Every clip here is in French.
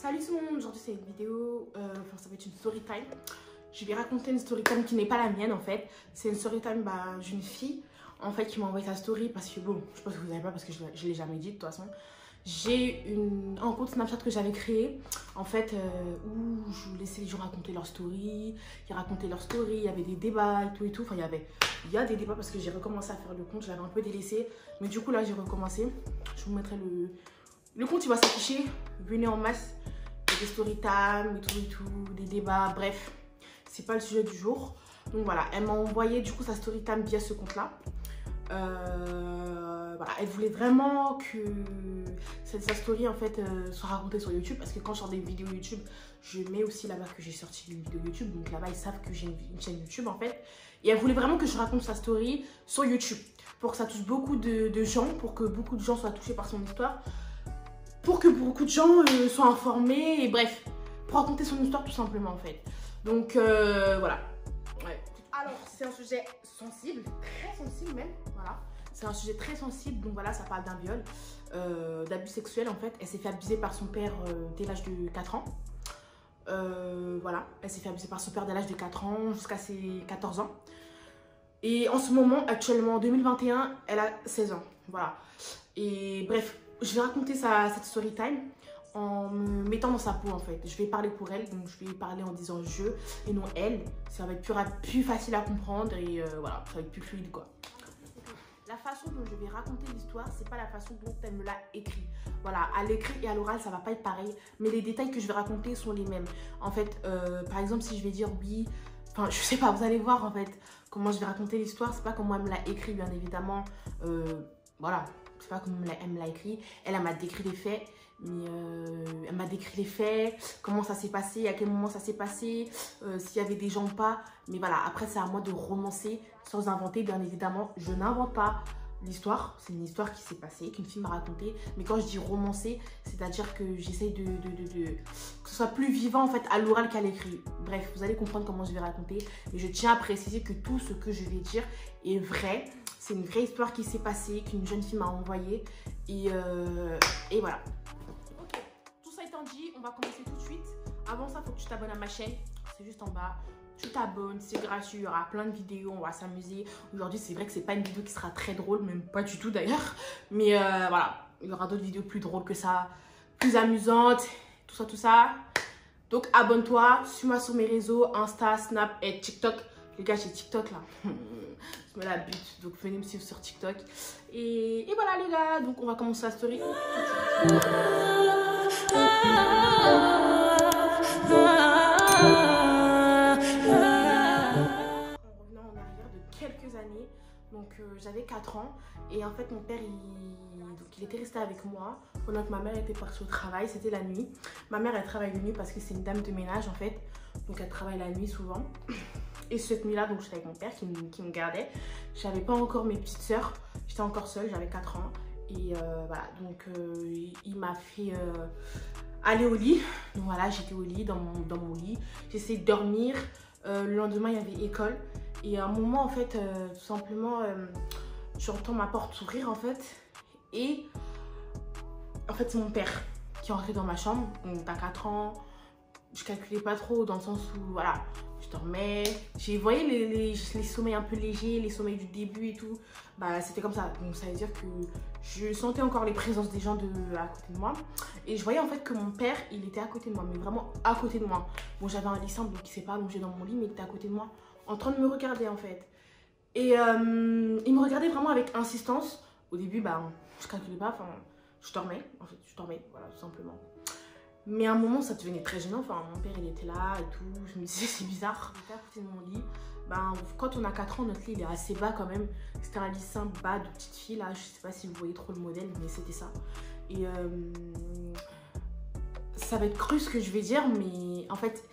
Salut tout le monde, aujourd'hui c'est une vidéo, ça va être une story time. Je vais raconter une story time qui n'est pas la mienne en fait. C'est une story time d'une fille en fait qui m'a envoyé sa story parce que bon, je pense que vous savez pas parce que je ne l'ai jamais dit de toute façon. J'ai un compte Snapchat que j'avais créé en fait où je laissais les gens raconter leur story. Ils racontaient leur story, il y avait des débats et tout. Enfin il y a des débats parce que j'ai recommencé à faire le compte, je l'avais un peu délaissé. Mais du coup là j'ai recommencé. Je vous mettrai le compte, il va s'afficher. Venez en masse. Des story time et tout, des débats, bref, c'est pas le sujet du jour. Donc voilà, elle m'a envoyé du coup sa story time via ce compte là. Voilà, elle voulait vraiment que sa story en fait soit racontée sur YouTube parce que quand je sors des vidéos YouTube, je mets aussi là-bas que j'ai sorti une vidéo YouTube. Donc là-bas ils savent que j'ai une chaîne YouTube en fait. Et elle voulait vraiment que je raconte sa story sur YouTube pour que ça touche beaucoup de gens, pour que beaucoup de gens soient touchés par son histoire. Pour que beaucoup de gens soient informés et bref, pour raconter son histoire tout simplement en fait. Donc voilà. Ouais. Alors c'est un sujet sensible, très sensible même, voilà. C'est un sujet très sensible, donc voilà, ça parle d'un viol, d'abus sexuels en fait. Elle s'est fait abuser par son père dès l'âge de 4 ans. Voilà, elle s'est fait abuser par son père dès l'âge de 4 ans jusqu'à ses 14 ans. Et en ce moment, actuellement en 2021, elle a 16 ans, voilà. Et bref, je vais raconter cette story time en me mettant dans sa peau en fait. Je vais parler pour elle, donc je vais parler en disant je et non elle. Ça va être plus facile à comprendre et voilà, ça va être plus fluide quoi. La façon dont je vais raconter l'histoire, c'est pas la façon dont elle me l'a écrit. Voilà, à l'écrit et à l'oral, ça va pas être pareil, mais les détails que je vais raconter sont les mêmes. En fait, par exemple, si je vais dire oui, enfin, je sais pas, vous allez voir en fait comment je vais raconter l'histoire. C'est pas comme moi elle me l'a écrit, bien évidemment. Voilà. C'est pas comme elle me l'a écrit. Elle m'a décrit les faits. Mais elle m'a décrit les faits, comment ça s'est passé, à quel moment ça s'est passé, s'il y avait des gens ou pas. Mais voilà, après c'est à moi de romancer sans inventer, bien évidemment. Je n'invente pas l'histoire. C'est une histoire qui s'est passée, qu'une fille m'a racontée. Mais quand je dis romancer, c'est-à-dire que j'essaye que ce soit plus vivant en fait à l'oral qu'à l'écrit. Bref, vous allez comprendre comment je vais raconter. Mais je tiens à préciser que tout ce que je vais dire est vrai. C'est une vraie histoire qui s'est passée, qu'une jeune fille m'a envoyée. Et voilà. Ok, tout ça étant dit, on va commencer tout de suite. Avant ça, il faut que tu t'abonnes à ma chaîne. C'est juste en bas. Tu t'abonnes, c'est gratuit. Il y aura plein de vidéos, on va s'amuser. Aujourd'hui, c'est vrai que c'est pas une vidéo qui sera très drôle, même pas du tout d'ailleurs. Mais voilà, il y aura d'autres vidéos plus drôles que ça, plus amusantes, tout ça. Donc abonne-toi, suis-moi sur mes réseaux, Insta, Snap et TikTok. Les gars, j'ai TikTok là. Je me la bute. Donc venez me suivre sur TikTok. Et voilà les gars. Donc on va commencer la story. En revenant en arrière de quelques années. Donc j'avais 4 ans. Et en fait mon père il était resté avec moi pendant que ma mère était partie au travail. C'était la nuit. Ma mère elle travaille la nuit parce que c'est une dame de ménage en fait. Donc elle travaille la nuit souvent. Et cette nuit-là, donc j'étais avec mon père qui me gardait. J'avais pas encore mes petites sœurs. J'étais encore seule, j'avais 4 ans. Et voilà, donc il m'a fait aller au lit. Donc voilà, j'étais au lit, dans mon lit. J'essayais de dormir. Le lendemain, il y avait école. Et à un moment, en fait, tout simplement, j'entends ma porte s'ouvrir, en fait. Et en fait, c'est mon père qui est entré dans ma chambre. Donc t'as 4 ans. Je calculais pas trop dans le sens où, voilà, je dormais. J'ai voyé les sommeils un peu légers, les sommeils du début et tout. Bah, c'était comme ça. Donc, ça veut dire que je sentais encore les présences des gens à côté de moi. Et je voyais en fait que mon père, il était à côté de moi, mais vraiment à côté de moi. Bon, j'avais un lit simple, donc il s'est pas allongé dans mon lit, mais il était à côté de moi, en train de me regarder en fait. Et il me regardait vraiment avec insistance. Au début, bah, je calculais pas, enfin, je dormais, en fait, voilà, tout simplement. Mais à un moment, ça devenait très gênant. Enfin, mon père, il était là et tout. Je me disais, c'est bizarre. J'étais à côté de mon lit. Ben, quand on a 4 ans, notre lit, il est assez bas quand même. C'était un lit simple, bas, de petite fille, là. Je sais pas si vous voyez trop le modèle, mais c'était ça. Et ça va être cru ce que je vais dire, mais en fait,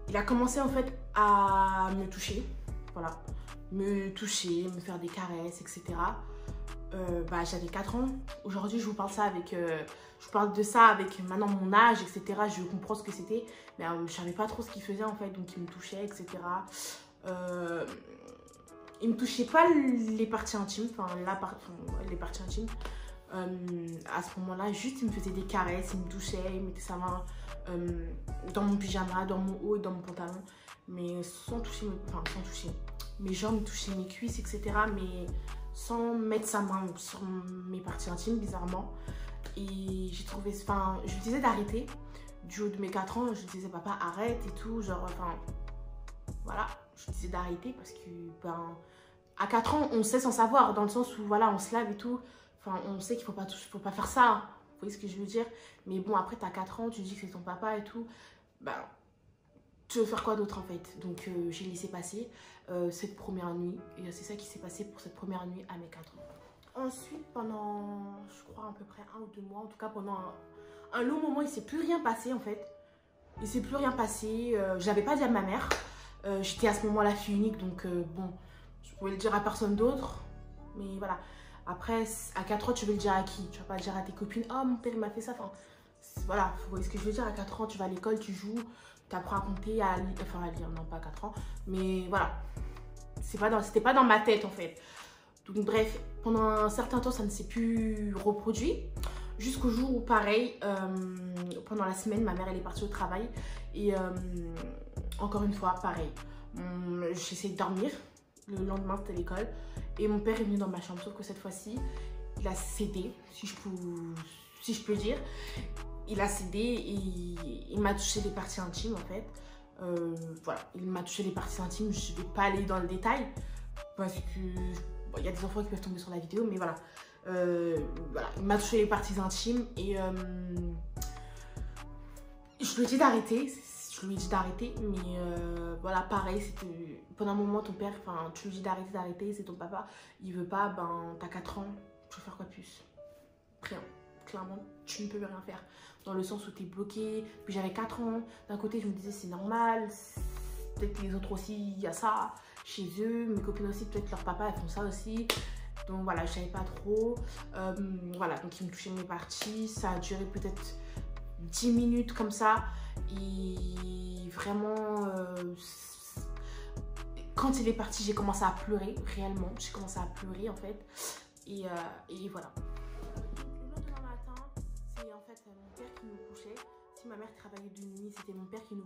il a commencé en fait à me toucher. Voilà. Me toucher, me faire des caresses, etc. Bah, j'avais 4 ans. Aujourd'hui, je vous parle je vous parle de ça avec maintenant mon âge, etc. Je comprends ce que c'était, mais je savais pas trop ce qu'il faisait en fait. Donc, il me touchait, etc. Il me touchait pas les parties intimes, enfin les parties intimes. À ce moment-là, juste il me faisait des caresses, il me touchait, il mettait sa main dans mon pyjama, dans mon haut et dans mon pantalon, mais sans toucher, enfin sans toucher mes jambes, toucher mes cuisses, etc. Mais sans mettre sa main sur mes parties intimes, bizarrement. Et j'ai trouvé, enfin, je lui disais d'arrêter. Du haut de mes 4 ans, je lui disais papa arrête et tout, genre, enfin, voilà, je lui disais d'arrêter parce que, ben, à 4 ans, on sait sans savoir, dans le sens où, voilà, on se lave et tout, enfin, on sait qu'il faut pas faire ça, vous voyez ce que je veux dire? Mais bon, après, t'as 4 ans, tu dis que c'est ton papa et tout, ben, tu veux faire quoi d'autre en fait? Donc, j'ai laissé passer cette première nuit, et c'est ça qui s'est passé pour cette première nuit à mes 4 ans. Ensuite, pendant, je crois, à peu près 1 ou 2 mois, en tout cas, pendant un long moment, il ne s'est plus rien passé en fait. Il ne s'est plus rien passé. Je n'avais pas dit à ma mère. J'étais à ce moment-là fille unique, donc bon, je pouvais le dire à personne d'autre. Mais voilà. Après, à 4 ans, tu veux le dire à qui? Tu vas pas le dire à tes copines. Oh, mon père, il m'a fait ça. Enfin, voilà, vous voyez ce que je veux dire. À 4 ans, tu vas à l'école, tu joues, tu apprends à compter, à lire. Enfin, à lire, non, pas à 4 ans. Mais voilà. C'était pas dans ma tête en fait. Donc bref, pendant un certain temps, ça ne s'est plus reproduit. Jusqu'au jour où, pareil, pendant la semaine, ma mère, elle est partie au travail. Et encore une fois, pareil, j'essayais de dormir. Le lendemain, c'était l'école. Et mon père est venu dans ma chambre. Sauf que cette fois-ci, il a cédé, si je peux dire. Il a cédé et il m'a touché les parties intimes, en fait. Voilà, il m'a touché les parties intimes. Je ne vais pas aller dans le détail. Parce que bon, y a des enfants qui peuvent tomber sur la vidéo, mais voilà. Voilà, il m'a touché les parties intimes et je lui ai dit d'arrêter. Je lui ai dit d'arrêter, mais voilà, pareil, c'était pendant un moment ton père, enfin, tu lui dis d'arrêter, c'est ton papa, il veut pas, ben t'as 4 ans, tu veux faire quoi de plus? Rien, clairement, tu ne peux rien faire. Dans le sens où t'es bloqué, puis j'avais 4 ans, d'un côté je me disais c'est normal, peut-être les autres aussi, il y a ça chez eux, mes copines aussi, peut-être leur papa, elles font ça aussi. Donc voilà, je savais pas trop. Voilà, donc il me touchait mes parties. Ça a duré peut-être 10 minutes comme ça. Et vraiment, quand il est parti, j'ai commencé à pleurer, réellement. J'ai commencé à pleurer en fait. Et voilà. Le lendemain matin, c'est en fait mon père qui me couchait. Si ma mère travaillait de nuit, c'était mon père qui me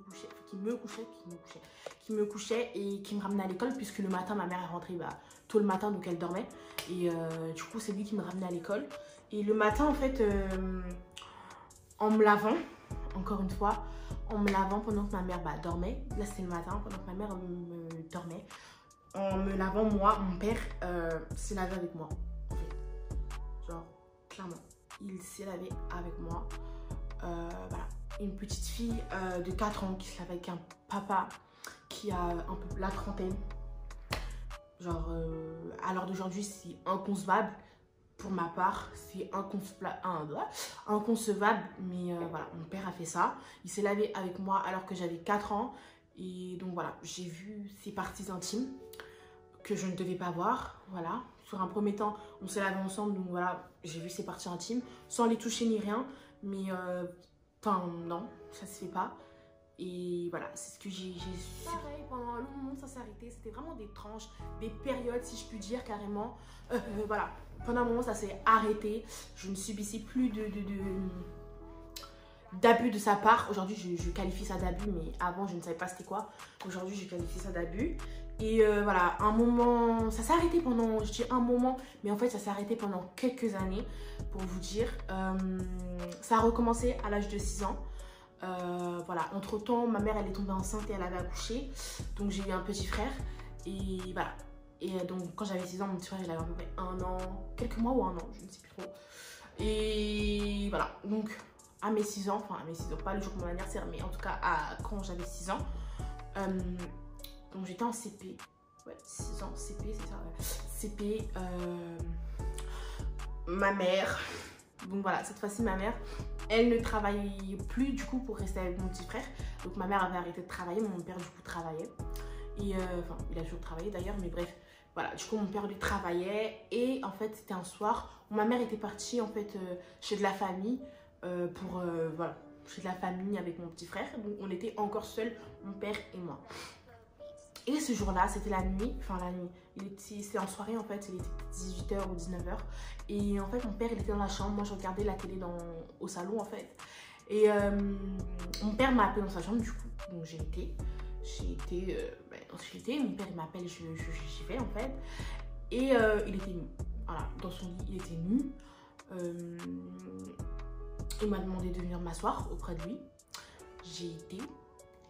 couchait et qui me ramenait à l'école, puisque le matin, ma mère est rentrée tôt le matin, donc elle dormait. Et du coup, c'est lui qui me ramenait à l'école. Et le matin, en fait, en me lavant, encore une fois, en me lavant pendant que ma mère dormait. Là, c'était le matin, pendant que ma mère dormait. En me lavant, moi, mon père s'est lavé avec moi, en fait. Genre, clairement, il s'est lavé avec moi. Voilà, une petite fille de 4 ans qui se lave avec un papa qui a un peu la trentaine. Genre, à l'heure d'aujourd'hui, c'est inconcevable. Pour ma part, c'est inconcevable. Mais voilà, mon père a fait ça. Il s'est lavé avec moi alors que j'avais 4 ans. Et donc voilà, j'ai vu ses parties intimes que je ne devais pas voir. Voilà, sur un premier temps, on s'est lavé ensemble. Donc voilà, j'ai vu ses parties intimes sans les toucher ni rien. Mais, enfin, non, ça se fait pas. Et voilà, c'est ce que j'ai su. Pareil, pendant un long moment, ça s'est arrêté. C'était vraiment des tranches, des périodes, si je puis dire, carrément. Voilà, pendant un moment, ça s'est arrêté. Je ne subissais plus d'abus de sa part. Aujourd'hui, je qualifie ça d'abus, mais avant, je ne savais pas c'était quoi. Aujourd'hui, je qualifie ça d'abus. Et voilà, un moment, ça s'est arrêté pendant, je dis un moment, mais en fait, ça s'est arrêté pendant quelques années, pour vous dire. Ça a recommencé à l'âge de 6 ans. Voilà, entre temps ma mère elle est tombée enceinte et elle avait accouché, donc j'ai eu un petit frère et voilà. Et donc quand j'avais 6 ans, mon petit frère il avait à peu près 1 an, quelques mois ou 1 an, je ne sais plus trop. Et voilà, donc à mes 6 ans, enfin à mes 6 ans, pas le jour de mon anniversaire, mais en tout cas quand j'avais 6 ans, donc j'étais en CP, ouais 6 ans, CP c'est ça, ouais. CP, ma mère, donc voilà, cette fois-ci ma mère, elle ne travaillait plus du coup pour rester avec mon petit frère. Donc ma mère avait arrêté de travailler, mon père du coup travaillait. Et enfin, il a toujours travaillé d'ailleurs, mais bref. Voilà, du coup mon père lui travaillait. Et en fait, c'était un soir où ma mère était partie en fait chez de la famille. Voilà, chez de la famille avec mon petit frère. Donc on était encore seuls, mon père et moi. Et ce jour-là, c'était la nuit, enfin la nuit, c'était en soirée en fait, il était 18h ou 19h. Et en fait, mon père, il était dans la chambre, moi je regardais la télé au salon en fait. Et mon père m'a appelé dans sa chambre du coup, donc j'ai été, mon père il m'appelle, j'y vais en fait. Et il était nu, voilà, dans son lit, il était nu. Il m'a demandé de venir m'asseoir auprès de lui.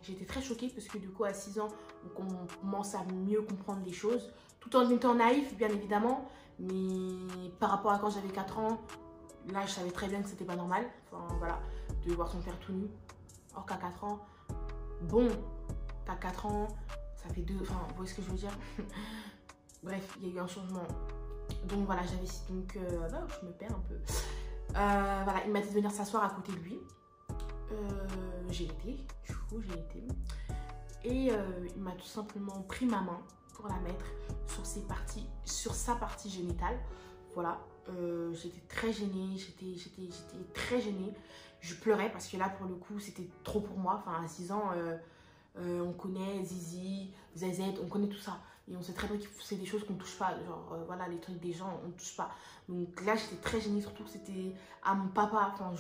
J'étais très choquée parce que du coup à 6 ans, on commence à mieux comprendre les choses, tout en étant naïf bien évidemment, mais par rapport à quand j'avais 4 ans, là je savais très bien que c'était pas normal, enfin voilà, de voir son père tout nu, or qu'à 4 ans, bon, t'as 4 ans, ça fait 2, enfin vous voyez ce que je veux dire. Bref, il y a eu un changement, donc voilà, je me perds un peu. Voilà, il m'a dit de venir s'asseoir à côté de lui. J'ai été, et il m'a tout simplement pris ma main pour la mettre sur sa partie génitale. Voilà, j'étais très gênée, j'étais très gênée. Je pleurais parce que là pour le coup c'était trop pour moi. Enfin à 6 ans, on connaît Zizi, Zezette, on connaît tout ça. Et on sait très bien que c'est des choses qu'on ne touche pas. Genre, voilà, les trucs des gens, on ne touche pas. Donc là, j'étais très gênée, surtout que c'était à mon papa. Enfin,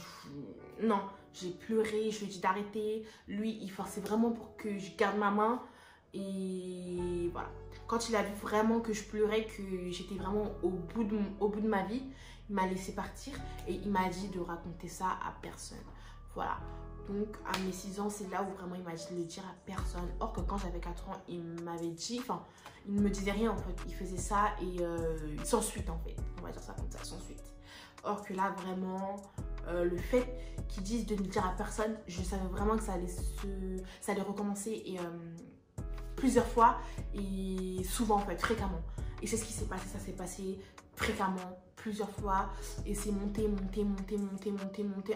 non, j'ai pleuré, je lui ai dit d'arrêter. Lui, il forçait vraiment pour que je garde ma main. Et voilà. Quand il a vu vraiment que je pleurais, que j'étais vraiment au bout de ma vie, il m'a laissé partir. Et il m'a dit de raconter ça à personne. Voilà. Donc, à mes 6 ans, c'est là où vraiment il m'a dit de le dire à personne. Or que quand j'avais 4 ans, il m'avait dit, enfin, il ne me disait rien en fait. Il faisait ça et sans suite en fait. On va dire ça comme ça, sans suite. Or que là, vraiment, le fait qu'ils disent de ne le dire à personne, je savais vraiment que ça allait recommencer et plusieurs fois et souvent en fait, fréquemment. Et c'est ce qui s'est passé, ça s'est passé fréquemment, plusieurs fois. Et c'est monté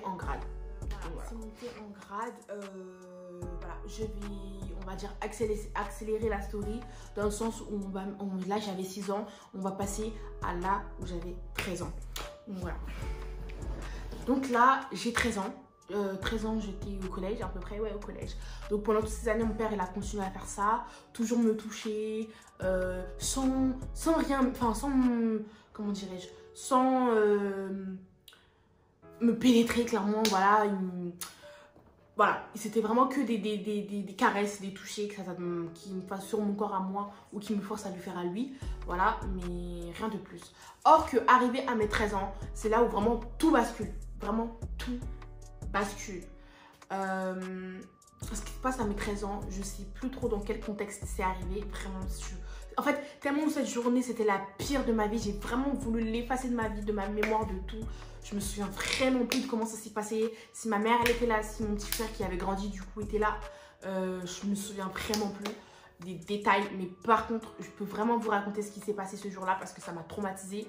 en grade. Voilà. C'est monté en grade. Voilà, je vais, on va dire, accélérer la story dans le sens où là j'avais 6 ans, on va passer à là où j'avais 13 ans. Donc voilà. Donc là, j'ai 13 ans. 13 ans, j'étais au collège, à peu près, ouais, au collège. Donc pendant toutes ces années, mon père, il a continué à faire ça, toujours me toucher, sans rien, enfin, sans, comment dirais-je, sans me pénétrer, clairement, voilà. Voilà, c'était vraiment que des caresses, des touchés, qui me fassent sur mon corps à moi ou qui me forcent à lui faire à lui. Voilà, mais rien de plus. Or que arrivé à mes 13 ans, c'est là où vraiment tout bascule. Vraiment tout bascule. Ce qui se passe à mes 13 ans, je sais plus trop dans quel contexte c'est arrivé. Vraiment, en fait, tellement cette journée, c'était la pire de ma vie. J'ai vraiment voulu l'effacer de ma vie, de ma mémoire, de tout. Je me souviens vraiment plus de comment ça s'est passé. Si ma mère, elle était là, si mon petit frère qui avait grandi, du coup, était là. Je me souviens vraiment plus des détails. Mais par contre, je peux vraiment vous raconter ce qui s'est passé ce jour-là parce que ça m'a traumatisée.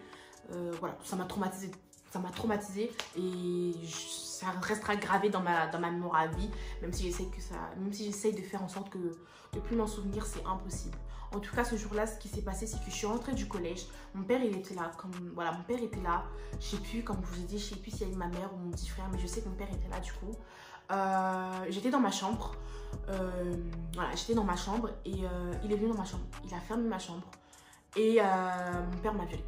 Voilà, ça m'a traumatisée et ça restera gravé dans ma mémoire à vie, même si j'essaye de faire en sorte que de plus m'en souvenir, c'est impossible. En tout cas, ce jour-là, ce qui s'est passé, c'est que je suis rentrée du collège. Mon père, il était là. Voilà, mon père était là. Je sais plus, comme je vous ai dit, je sais plus s'il y avait ma mère ou mon petit frère, mais je sais que mon père était là du coup. J'étais dans ma chambre. Voilà, j'étais dans ma chambre et il est venu dans ma chambre. Il a fermé ma chambre et mon père m'a violée.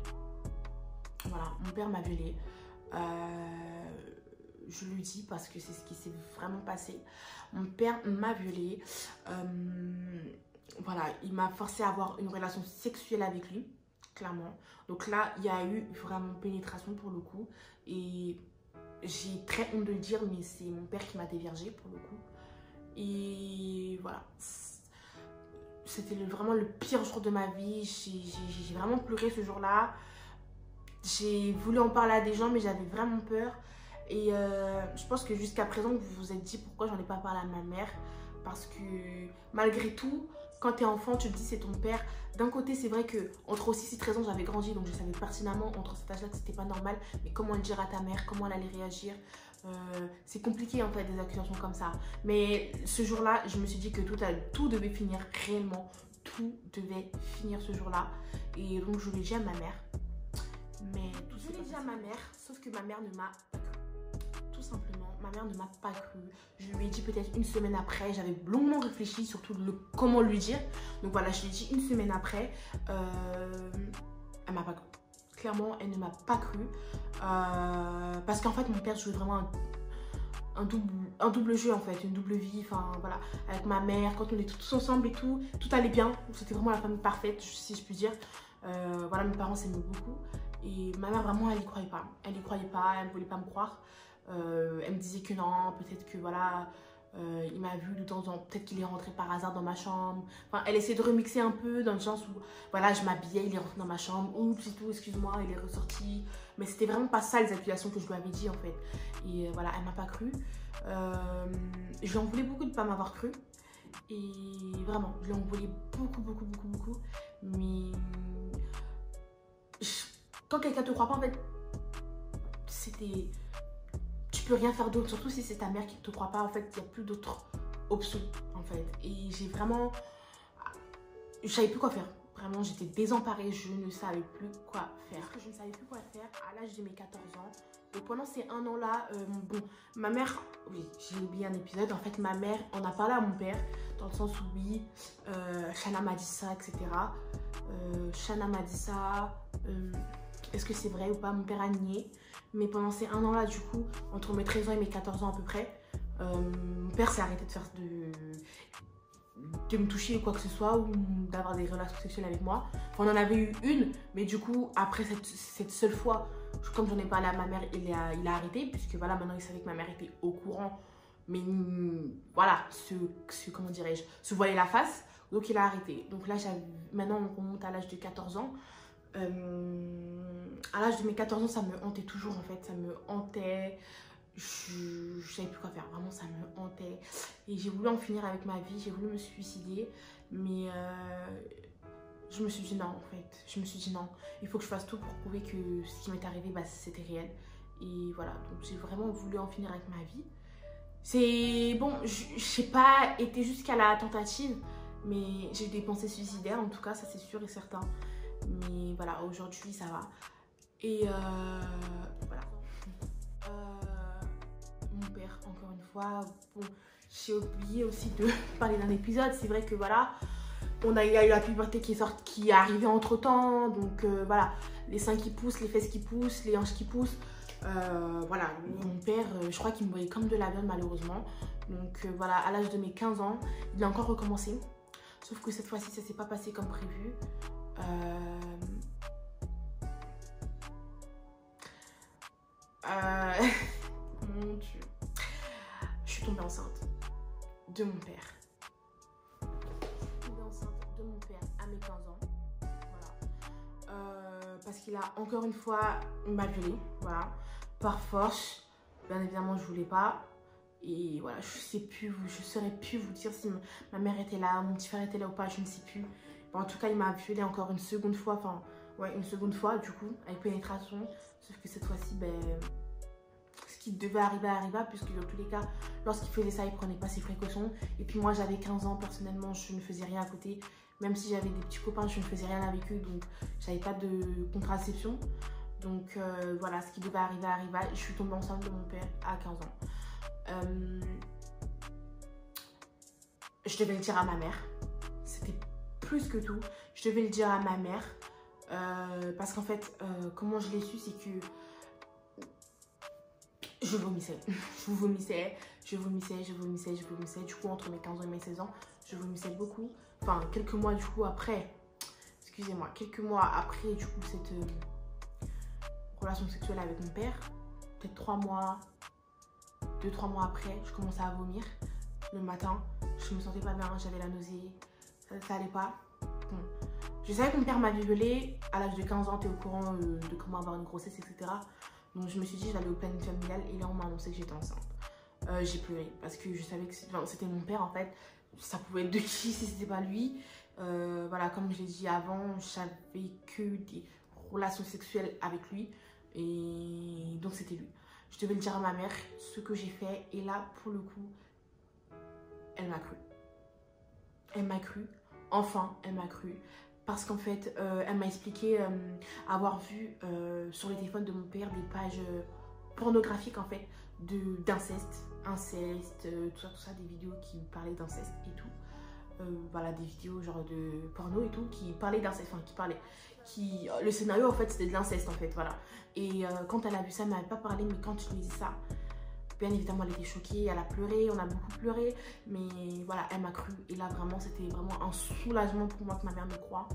Voilà, mon père m'a violée. Je lui dis parce que c'est ce qui s'est vraiment passé. Mon père m'a violée. Voilà, il m'a forcé à avoir une relation sexuelle avec lui, clairement. Donc là, il y a eu vraiment pénétration pour le coup. Et j'ai très honte de le dire, mais c'est mon père qui m'a déviergée pour le coup. Et voilà. C'était vraiment le pire jour de ma vie. J'ai vraiment pleuré ce jour-là. J'ai voulu en parler à des gens, mais j'avais vraiment peur. Et je pense que jusqu'à présent, vous vous êtes dit pourquoi j'en ai pas parlé à ma mère. Parce que malgré tout, quand tu es enfant, tu te dis c'est ton père. D'un côté, c'est vrai que entre 6 et 13 ans, j'avais grandi. Donc je savais pertinemment entre cet âge-là que c'était pas normal. Mais comment le dire à ta mère, comment elle allait réagir, c'est compliqué en fait des accusations comme ça. Mais ce jour-là, je me suis dit que tout devait finir réellement. Tout devait finir ce jour-là. Et donc je l'ai dit à ma mère. Mais tout je l'ai dit à ma mère, sauf que ma mère ne m'a pas cru. Tout simplement, ma mère ne m'a pas cru. Je lui ai dit peut-être une semaine après. J'avais longuement réfléchi, surtout comment lui dire. Donc voilà, je lui ai dit une semaine après. Elle m'a pas cru. Clairement, elle ne m'a pas cru. Parce qu'en fait, mon père jouait vraiment un double jeu en fait, une double vie, enfin voilà, avec ma mère, quand on était tous ensemble et tout allait bien, c'était vraiment la famille parfaite si je puis dire. Voilà, mes parents s'aimaient beaucoup et ma mère vraiment elle y croyait pas, elle ne voulait pas me croire. Elle me disait que non, peut-être que voilà, il m'a vu de temps en temps, peut-être qu'il est rentré par hasard dans ma chambre. Enfin, elle essayait de remixer un peu dans le sens où voilà, je m'habillais, il est rentré dans ma chambre, oups, c'est tout, excuse-moi, il est ressorti. Mais c'était vraiment pas ça les accusations que je lui avais dit en fait. Et voilà, elle m'a pas cru. Je lui en voulais beaucoup de ne pas m'avoir cru. Et vraiment, je lui en voulais beaucoup. Mais quand quelqu'un te croit pas, en fait, c'était... Tu peux rien faire d'autre, surtout si c'est ta mère qui ne te croit pas. En fait, il n'y a plus d'autres options, en fait. Et j'ai vraiment... Je savais plus quoi faire. Vraiment, j'étais désemparée. Je ne savais plus quoi faire. Parce que je ne savais plus quoi faire à l'âge de mes 14 ans. Donc pendant ces 1 an-là, bon, ma mère... Oui, j'ai oublié un épisode. En fait, ma mère, on a parlé à mon père. Dans le sens où, oui, Shana m'a dit ça, etc. Shana m'a dit ça... Est-ce que c'est vrai ou pas? Mon père a nié. Mais pendant ces 1 an-là, du coup, entre mes 13 ans et mes 14 ans à peu près, mon père s'est arrêté de me toucher ou quoi que ce soit, ou d'avoir des relations sexuelles avec moi. Enfin, on en avait eu une, mais du coup, après cette seule fois, comme j'en ai parlé à ma mère, il a arrêté, puisque voilà, maintenant il savait que ma mère était au courant, mais voilà, comment dirais-je, se voiler la face, donc il a arrêté. Donc là, maintenant on remonte à l'âge de 14 ans. À l'âge de mes 14 ans, ça me hantait toujours en fait, ça me hantait. Je savais plus quoi faire, vraiment ça me hantait. Et j'ai voulu en finir avec ma vie, j'ai voulu me suicider, mais je me suis dit non en fait. Je me suis dit non, il faut que je fasse tout pour prouver que ce qui m'est arrivé, bah, c'était réel. Et voilà, donc j'ai vraiment voulu en finir avec ma vie. C'est bon, je n'ai pas été jusqu'à la tentative, mais j'ai eu des pensées suicidaires en tout cas, ça c'est sûr et certain. Mais voilà, aujourd'hui ça va. Et voilà. Mon père, encore une fois, bon, j'ai oublié aussi de parler d'un épisode. C'est vrai que voilà, il y a eu la puberté qui est arrivée entre temps. Donc voilà, les seins qui poussent, les fesses qui poussent, les hanches qui poussent. Voilà, mon père, je crois qu'il me voyait comme de la viande malheureusement. Donc voilà, à l'âge de mes 15 ans, il a encore recommencé. Sauf que cette fois-ci, ça s'est pas passé comme prévu. Mon Dieu. Je suis tombée enceinte de mon père. Je suis tombée enceinte de mon père à mes 15 ans. Voilà. Parce qu'il a encore une fois m'a violée. Voilà. Par force. Bien évidemment, je voulais pas. Et voilà, je saurais plus vous dire si ma mère était là, mon petit frère était là ou pas, je ne sais plus. Bon, en tout cas, il m'a violée encore une seconde fois. Enfin, ouais, une seconde fois du coup, avec pénétration. Sauf que cette fois-ci, ben... ce qui devait arriver arriva, puisque dans tous les cas, lorsqu'il faisait ça, il prenait pas ses précautions. Et puis moi, j'avais 15 ans, personnellement, je ne faisais rien à côté. Même si j'avais des petits copains, je ne faisais rien avec eux, donc j'avais pas de contraception. Donc voilà, ce qui devait arriver arriva. Je suis tombée enceinte de mon père à 15 ans. Je devais le dire à ma mère. C'était plus que tout. Je devais le dire à ma mère. Parce qu'en fait, comment je l'ai su, c'est que je vomissais. Je vomissais. Du coup, entre mes 15 ans et mes 16 ans, je vomissais beaucoup. Enfin, quelques mois du coup après, excusez-moi, quelques mois après du coup cette relation sexuelle avec mon père, peut-être 3 mois, 2-3 mois après, je commençais à vomir le matin. Je me sentais pas bien, j'avais la nausée, ça allait pas. Bon. Je savais que mon père m'avait violée. À l'âge de 15 ans, tu es au courant de comment avoir une grossesse, etc. Donc je me suis dit, je vais aller au planning familial et là on m'a annoncé que j'étais enceinte. J'ai pleuré parce que je savais que c'était mon père en fait. Ça pouvait être de qui si c'était pas lui. Voilà, comme je l'ai dit avant, j'avais que des relations sexuelles avec lui. Et donc c'était lui. Je devais le dire à ma mère ce que j'ai fait. Et là, pour le coup, elle m'a cru. Elle m'a cru. Enfin, elle m'a cru. Parce qu'en fait, elle m'a expliqué avoir vu sur les téléphones de mon père des pages pornographiques en fait. d'inceste, tout ça, des vidéos qui parlaient d'inceste et tout. Voilà, des vidéos genre de porno et tout qui parlaient d'inceste, enfin le scénario en fait c'était de l'inceste en fait, voilà. Et quand elle a vu ça, elle m'avait pas parlé, mais quand je lui ai dit ça, bien évidemment elle était choquée, elle a pleuré, on a beaucoup pleuré, mais voilà, elle m'a cru. Et là vraiment c'était vraiment un soulagement pour moi que ma mère me croie.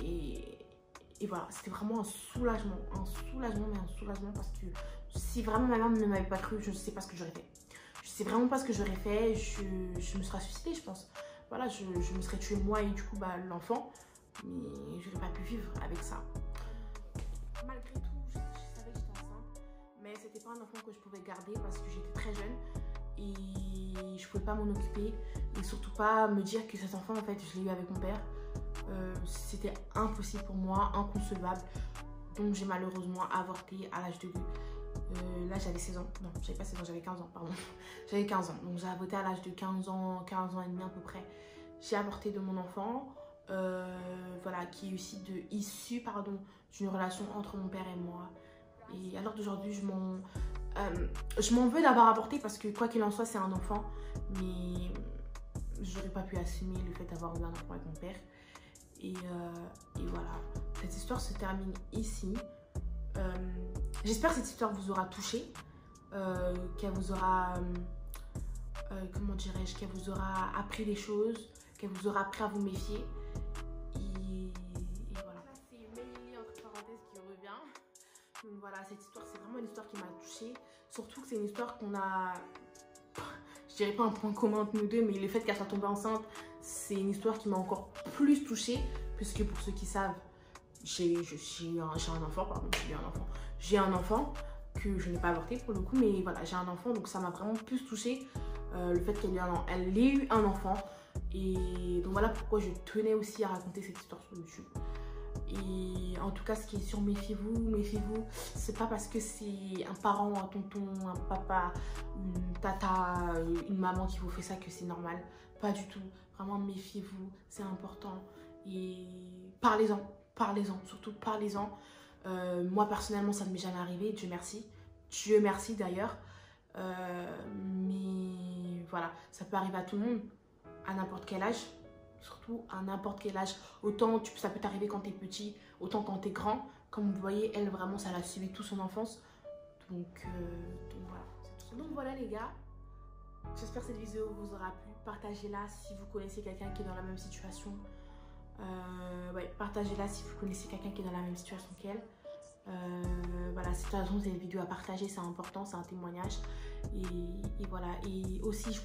Et voilà, c'était vraiment un soulagement parce que si vraiment ma mère ne m'avait pas cru, je ne sais pas ce que j'aurais fait. Je sais vraiment pas ce que j'aurais fait, je me serais suicidée, je pense. Voilà, je me serais tuée moi et du coup bah, l'enfant, mais je n'aurais pas pu vivre avec ça. Malgré tout, je savais que j'étais enceinte, mais c'était pas un enfant que je pouvais garder parce que j'étais très jeune et je pouvais pas m'en occuper et surtout pas me dire que cet enfant en fait je l'ai eu avec mon père. C'était impossible pour moi, inconcevable. Donc j'ai malheureusement avorté à l'âge de... là j'avais 16 ans, non j'avais pas 16 ans, j'avais 15 ans, pardon. J'avais 15 ans, donc j'ai avorté à l'âge de 15 ans et demi à peu près. J'ai avorté de mon enfant, voilà, qui est aussi issu d'une relation entre mon père et moi. Et à l'heure d'aujourd'hui, je m'en veux d'avoir avorté parce que quoi qu'il en soit, c'est un enfant. Mais j'aurais pas pu assumer le fait d'avoir eu un enfant avec mon père. Et voilà, cette histoire se termine ici. J'espère que cette histoire vous aura touché, qu'elle vous aura, comment dirais-je, qu'elle vous aura appris des choses, qu'elle vous aura appris à vous méfier. Et voilà. C'est Mélie entre parenthèses qui revient. Donc voilà, cette histoire, c'est vraiment une histoire qui m'a touchée. Surtout que c'est une histoire qu'on a, je dirais pas un point commun entre nous deux, mais le fait qu'elle soit tombée enceinte, c'est une histoire qui m'a encore plus touchée, puisque pour ceux qui savent, j'ai un enfant, pardon, j'ai un enfant que je n'ai pas avorté pour le coup, mais voilà, j'ai un enfant, donc ça m'a vraiment plus touchée, le fait qu'elle ait eu un enfant. Et donc voilà pourquoi je tenais aussi à raconter cette histoire sur YouTube. Et en tout cas, ce qui est sûr, méfiez-vous. C'est pas parce que c'est un parent, un tonton, un papa, une tata, une maman qui vous fait ça que c'est normal. Pas du tout. Vraiment, méfiez-vous. C'est important. Et parlez-en. Surtout parlez-en. Moi, personnellement, ça ne m'est jamais arrivé. Dieu merci. Dieu merci d'ailleurs. Mais voilà, ça peut arriver à tout le monde. À n'importe quel âge. Surtout à n'importe quel âge. Autant ça peut t'arriver quand t'es petit, autant quand t'es grand. Comme vous voyez, elle vraiment ça l'a suivi toute son enfance. Donc voilà. Donc voilà les gars. J'espère que cette vidéo vous aura plu. Partagez-la si vous connaissez quelqu'un qui est dans la même situation. Ouais, partagez-la si vous connaissez quelqu'un qui est dans la même situation qu'elle. Voilà, c'est une vidéo à partager, c'est important, c'est un témoignage. Et voilà. Et aussi,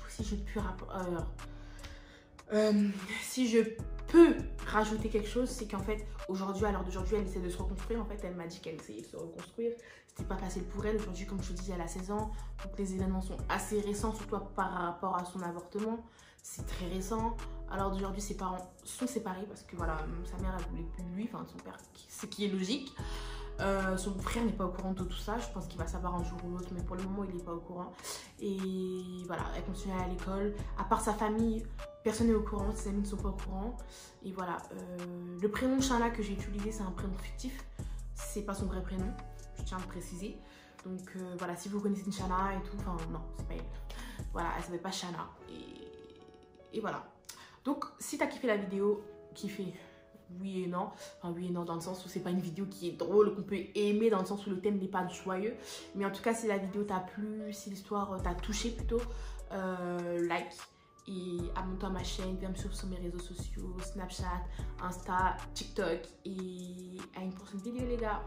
si je peux rajouter quelque chose, c'est qu'en fait aujourd'hui, à l'heure d'aujourd'hui, elle essaie de se reconstruire. En fait, elle m'a dit qu'elle essayait de se reconstruire. C'était pas facile pour elle. Aujourd'hui, comme je vous dis, elle a 16 ans. Donc les événements sont assez récents, surtout par rapport à son avortement. C'est très récent. À l'heure d'aujourd'hui, ses parents sont séparés parce que voilà, sa mère elle voulait plus de lui, enfin son père, ce qui est logique. Son frère n'est pas au courant de tout ça. Je pense qu'il va savoir un jour ou l'autre, mais pour le moment, il n'est pas au courant. Et voilà, elle continue à aller à l'école. À part sa famille, personne n'est au courant. Ses amis ne sont pas au courant. Et voilà, le prénom Shana que j'ai utilisé, c'est un prénom fictif. C'est pas son vrai prénom, je tiens à le préciser. Donc voilà, si vous connaissez une Shana et tout, enfin non, c'est pas elle. Voilà, elle s'appelle pas Shana. Et voilà. Donc si t'as kiffé la vidéo, kiffé. Oui et non, enfin oui et non dans le sens où c'est pas une vidéo qui est drôle, qu'on peut aimer, dans le sens où le thème n'est pas joyeux. Mais en tout cas, si la vidéo t'a plu, si l'histoire t'a touché plutôt, like et abonne-toi à ma chaîne, viens me suivre sur mes réseaux sociaux, Snapchat, Insta, TikTok, et à une prochaine vidéo les gars.